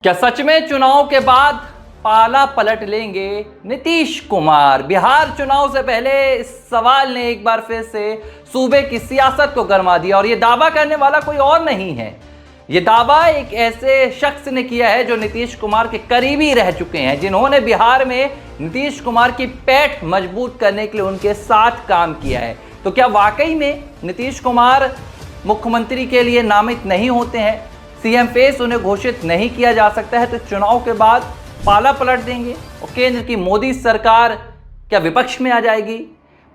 क्या सच में चुनाव के बाद पाला पलट लेंगे नीतीश कुमार? बिहार चुनाव से पहले इस सवाल ने एक बार फिर से सूबे की सियासत को गरमा दिया और ये दावा करने वाला कोई और नहीं है। ये दावा एक ऐसे शख्स ने किया है जो नीतीश कुमार के करीबी रह चुके हैं, जिन्होंने बिहार में नीतीश कुमार की पैठ मजबूत करने के लिए उनके साथ काम किया है। तो क्या वाकई में नीतीश कुमार मुख्यमंत्री के लिए नामित नहीं होते हैं? सीएम फेस उन्हें घोषित नहीं किया जा सकता है तो चुनाव के बाद पाला पलट देंगे और केंद्र की मोदी सरकार क्या विपक्ष में आ जाएगी?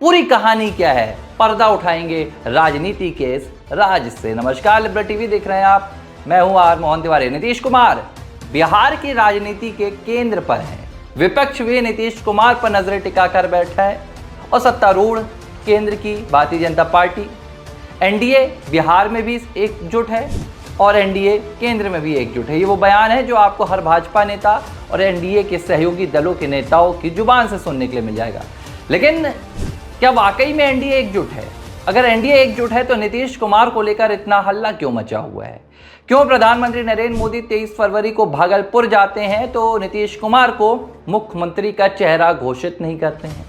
पूरी कहानी क्या है, पर्दा उठाएंगे राजनीति के इस राज से। नमस्कार, लिबरल टीवी देख रहे हैं आप, मैं हूं आर मोहन तिवारी। नीतीश कुमार बिहार की राजनीति के केंद्र पर है। विपक्ष भी नीतीश कुमार पर नजरें टिकाकर बैठा है और सत्तारूढ़ केंद्र की भारतीय जनता पार्टी एनडीए बिहार में भी एकजुट है और एनडीए केंद्र में भी एकजुट है। ये वो बयान है जो आपको हर भाजपा नेता और एनडीए के सहयोगी दलों के नेताओं की जुबान से सुनने के लिए मिल जाएगा। लेकिन क्या वाकई में एनडीए एकजुट है? अगर एनडीए एकजुट है तो नीतीश कुमार को लेकर इतना हल्ला क्यों मचा हुआ है? क्यों प्रधानमंत्री नरेंद्र मोदी 23 फरवरी को भागलपुर जाते हैं तो नीतीश कुमार को मुख्यमंत्री का चेहरा घोषित नहीं करते हैं?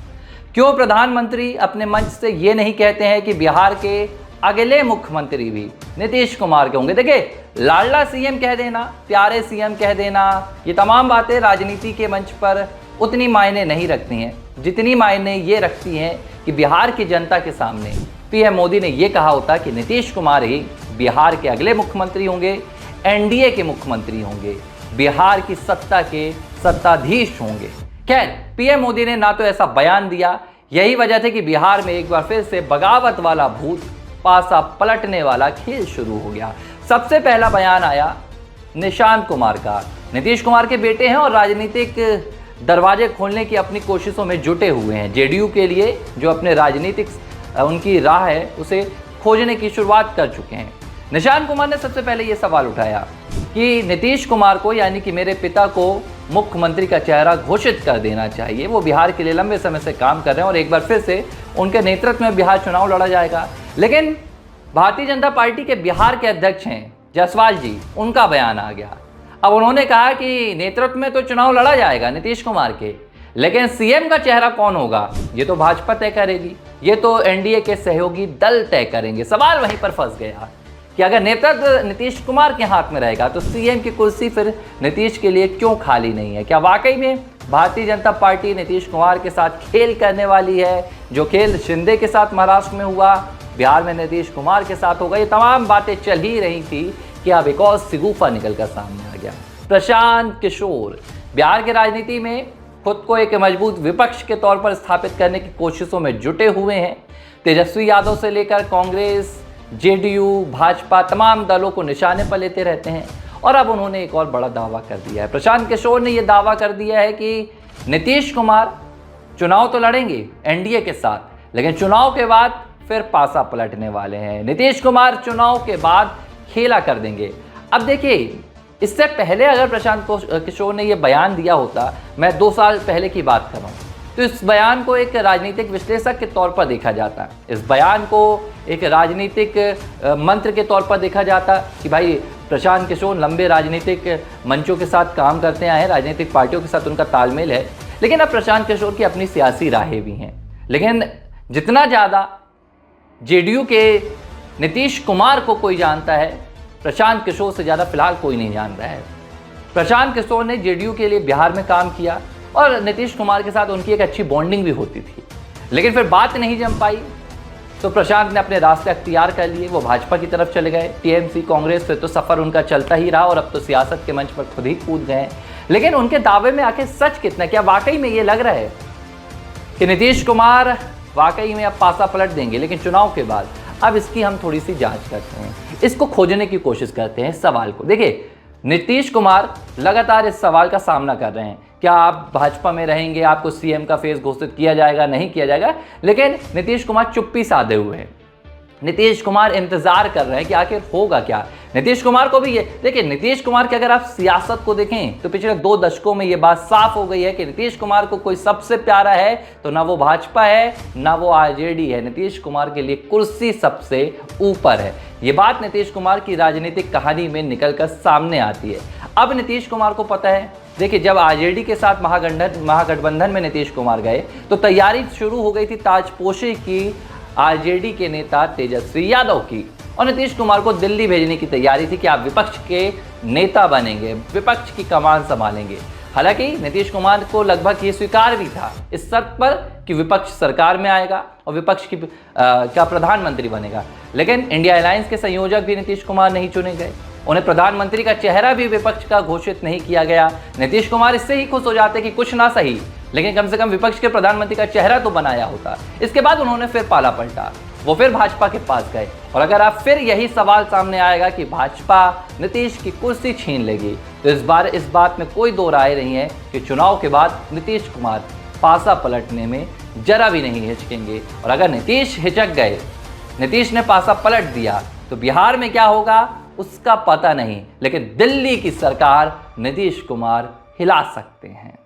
क्यों प्रधानमंत्री अपने मंच से ये नहीं कहते हैं कि बिहार के अगले मुख्यमंत्री भी नीतीश कुमार के होंगे? देखिए, लाडला सीएम कह देना, प्यारे सीएम कह देना, ये तमाम बातें राजनीति के मंच पर उतनी मायने नहीं रखती हैं जितनी मायने ये रखती हैं कि बिहार की जनता के सामने पीएम मोदी ने ये कहा होता कि नीतीश कुमार ही बिहार के अगले मुख्यमंत्री होंगे, एनडीए के मुख्यमंत्री होंगे, बिहार की सत्ता के सत्ताधीश होंगे। खैर, पीएम मोदी ने ना तो ऐसा बयान दिया, यही वजह थी कि बिहार में एक बार फिर से बगावत वाला भूत, पासा पलटने वाला खेल शुरू हो गया। सबसे पहला बयान आया निशांत कुमार का। नीतीश कुमार के बेटे हैं और राजनीतिक दरवाजे खोलने की अपनी कोशिशों में जुटे हुए हैं। जेडीयू के लिए जो अपने राजनीतिक उनकी राह है उसे खोजने की शुरुआत कर चुके हैं। निशांत कुमार ने सबसे पहले ये सवाल उठाया कि नीतीश कुमार को, यानी कि मेरे पिता को, मुख्यमंत्री का चेहरा घोषित कर देना चाहिए। वो बिहार के लिए लंबे समय से काम कर रहे हैं और एक बार फिर से उनके नेतृत्व में बिहार चुनाव लड़ा जाएगा। लेकिन भारतीय जनता पार्टी के बिहार के अध्यक्ष हैं जायसवाल जी, उनका बयान आ गया। अब उन्होंने कहा कि नेतृत्व में तो चुनाव लड़ा जाएगा नीतीश कुमार के, लेकिन सीएम का चेहरा कौन होगा ये तो भाजपा तय करेगी, ये तो एनडीए के सहयोगी दल तय करेंगे। सवाल वहीं पर फंस गया कि अगर नेतृत्व नीतीश कुमार के हाथ में रहेगा तो सीएम की कुर्सी फिर नीतीश के लिए क्यों खाली नहीं है? क्या वाकई में भारतीय जनता पार्टी नीतीश कुमार के साथ खेल करने वाली है? जो खेल शिंदे के साथ महाराष्ट्र में हुआ, बिहार में नीतीश कुमार के साथ होगा। ये तमाम बातें चल ही रही थी कि अब एक और सिगुफा निकलकर सामने आ गया। प्रशांत किशोर बिहार की राजनीति में खुद को एक मजबूत विपक्ष के तौर पर स्थापित करने की कोशिशों में जुटे हुए हैं। तेजस्वी यादव से लेकर कांग्रेस, जेडीयू, भाजपा, तमाम दलों को निशाने पर लेते रहते हैं और अब उन्होंने एक और बड़ा दावा कर दिया है। प्रशांत किशोर ने यह दावा कर दिया है कि नीतीश कुमार चुनाव तो लड़ेंगे एनडीए के साथ, लेकिन चुनाव के बाद फिर पासा पलटने वाले हैं। नीतीश कुमार चुनाव के बाद खेला कर देंगे। अब देखिए, इससे पहले अगर प्रशांत किशोर ने यह बयान दिया होता, मैं 2 साल पहले की बात कर रहा हूँ, तो इस बयान को एक राजनीतिक विश्लेषक के तौर पर देखा जाता। इस बयान को एक राजनीतिक मंत्र के तौर पर देखा जाता कि भाई प्रशांत किशोर लंबे राजनीतिक मंचों के साथ काम करते आए हैं, राजनीतिक पार्टियों के साथ उनका तालमेल है। लेकिन अब प्रशांत किशोर की अपनी सियासी राहें भी हैं। लेकिन जितना ज़्यादा जेडीयू के नीतीश कुमार को कोई जानता है, प्रशांत किशोर से ज़्यादा फिलहाल कोई नहीं जान रहा है। प्रशांत किशोर ने जेडीयू के लिए बिहार में काम किया और नीतीश कुमार के साथ उनकी एक अच्छी बॉन्डिंग भी होती थी, लेकिन फिर बात नहीं जम पाई तो प्रशांत ने अपने रास्ते अख्तियार कर लिए। वो भाजपा की तरफ चले गए, टीएमसी, कांग्रेस, फिर तो सफ़र उनका चलता ही रहा और अब तो सियासत के मंच पर खुद ही कूद गए। लेकिन उनके दावे में आखिर सच कितना? क्या वाकई में ये लग रहा है कि नीतीश कुमार वाकई में अब पासा पलट देंगे? लेकिन चुनाव के बाद अब इसकी हम थोड़ी सी जांच करते हैं, इसको खोजने की कोशिश करते हैं, इस सवाल को। देखिए, नीतीश कुमार लगातार इस सवाल का सामना कर रहे हैं, क्या आप भाजपा में रहेंगे, आपको सीएम का फेस घोषित किया जाएगा, नहीं किया जाएगा? लेकिन नीतीश कुमार चुप्पी साधे हुए हैं। नीतीश कुमार इंतजार कर रहे हैं कि आखिर होगा क्या। नीतीश कुमार को भी ये देखिए, नीतीश कुमार की अगर आप सियासत को देखें तो पिछले 2 दशकों में ये बात साफ हो गई है कि नीतीश कुमार को कोई सबसे प्यारा है तो ना वो भाजपा है ना वो आरजेडी है। नीतीश कुमार के लिए कुर्सी सबसे ऊपर है। ये बात नीतीश कुमार की राजनीतिक कहानी में निकलकर सामने आती है। अब नीतीश कुमार को पता है, देखिए जब आरजेडी के साथ महागठबंधन में नीतीश कुमार गए तो तैयारी शुरू हो गई थी ताजपोशी की आरजेडी के नेता तेजस्वी यादव की, और नीतीश कुमार को दिल्ली भेजने की तैयारी थी कि आप विपक्ष के नेता बनेंगे, विपक्ष की कमान संभालेंगे। हालांकि नीतीश कुमार को लगभग ये स्वीकार भी था इस शर्त पर कि विपक्ष सरकार में आएगा और विपक्ष की का प्रधानमंत्री बनेगा, लेकिन इंडिया अलायंस के संयोजक भी नीतीश कुमार नहीं चुने गए, उन्हें प्रधानमंत्री का चेहरा भी विपक्ष का घोषित नहीं किया गया। नीतीश कुमार इससे ही खुश हो जाते कि कुछ ना सही लेकिन कम से कम विपक्ष के प्रधानमंत्री का चेहरा तो बनाया होता। इसके बाद उन्होंने फिर पाला पलटा, वो फिर भाजपा के पास गए, और अगर आप फिर यही सवाल सामने आएगा कि भाजपा नीतीश की कुर्सी छीन लेगी, तो इस बार इस बात में कोई दो राय नहीं है कि चुनाव के बाद नीतीश कुमार पासा पलटने में जरा भी नहीं हिचकेंगे। और अगर नीतीश हिचक गए, नीतीश ने पासा पलट दिया, तो बिहार में क्या होगा उसका पता नहीं, लेकिन दिल्ली की सरकार नीतीश कुमार हिला सकते हैं।